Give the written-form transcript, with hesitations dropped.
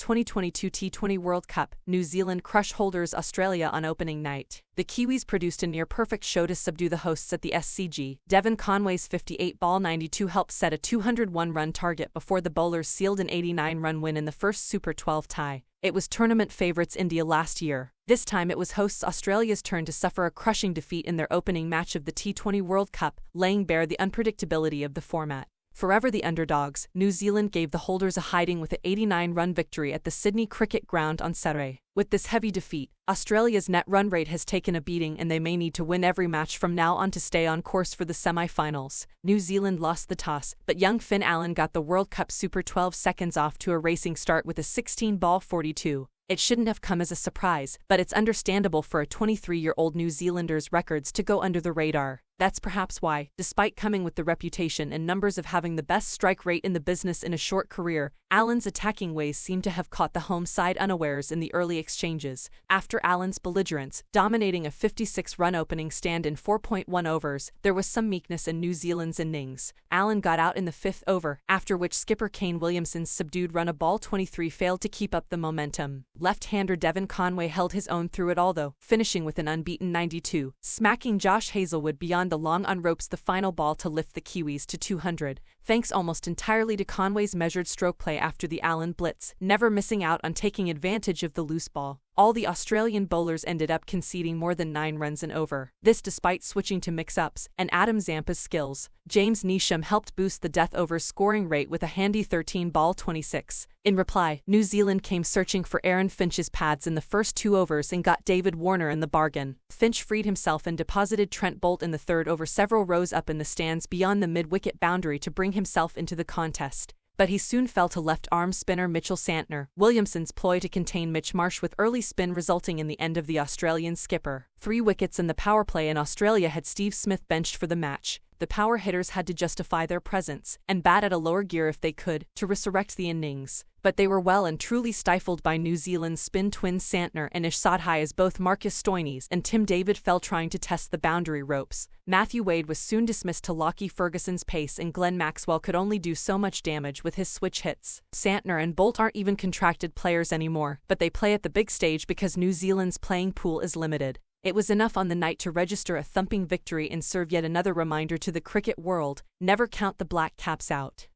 2022 T20 World Cup, New Zealand crush holders Australia on opening night. The Kiwis produced a near-perfect show to subdue the hosts at the SCG. Devon Conway's 58-ball 92 helped set a 201-run target before the bowlers sealed an 89-run win in the first Super 12 tie. It was tournament favourites India last year. This time it was hosts Australia's turn to suffer a crushing defeat in their opening match of the T20 World Cup, laying bare the unpredictability of the format. Forever the underdogs, New Zealand gave the holders a hiding with an 89-run victory at the Sydney Cricket Ground on Saturday. With this heavy defeat, Australia's net run rate has taken a beating and they may need to win every match from now on to stay on course for the semi-finals. New Zealand lost the toss, but young Finn Allen got the World Cup Super 12 seconds off to a racing start with a 16-ball 42. It shouldn't have come as a surprise, but it's understandable for a 23-year-old New Zealander's records to go under the radar. That's perhaps why, despite coming with the reputation and numbers of having the best strike rate in the business in a short career, Allen's attacking ways seem to have caught the home side unawares in the early exchanges. After Allen's belligerence, dominating a 56-run opening stand in 4.1 overs, there was some meekness in New Zealand's innings. Allen got out in the fifth over, after which skipper Kane Williamson's subdued run of ball 23 failed to keep up the momentum. Left-hander Devon Conway held his own through it all though, finishing with an unbeaten 92, smacking Josh Hazlewood beyond the long on ropes the final ball to lift the Kiwis to 200, thanks almost entirely to Conway's measured stroke play after the Allen blitz, never missing out on taking advantage of the loose ball. All the Australian bowlers ended up conceding more than 9 runs and over. This despite switching to mix-ups and Adam Zampa's skills. James Neesham helped boost the death over scoring rate with a handy 13-ball 26. In reply, New Zealand came searching for Aaron Finch's pads in the first 2 overs and got David Warner in the bargain. Finch freed himself and deposited Trent Boult in the third over several rows up in the stands beyond the mid-wicket boundary to bring himself into the contest. But he soon fell to left-arm spinner Mitchell Santner. Williamson's ploy to contain Mitch Marsh with early spin resulting in the end of the Australian skipper. 3 wickets in the power play and Australia had Steve Smith benched for the match. The power hitters had to justify their presence and bat at a lower gear if they could to resurrect the innings. But they were well and truly stifled by New Zealand's spin twins Santner and Ishsadhai as both Marcus Stoinis and Tim David fell trying to test the boundary ropes. Matthew Wade was soon dismissed to Lockie Ferguson's pace and Glenn Maxwell could only do so much damage with his switch hits. Santner and Boult aren't even contracted players anymore, but they play at the big stage because New Zealand's playing pool is limited. It was enough on the night to register a thumping victory and serve yet another reminder to the cricket world: never count the Black Caps out.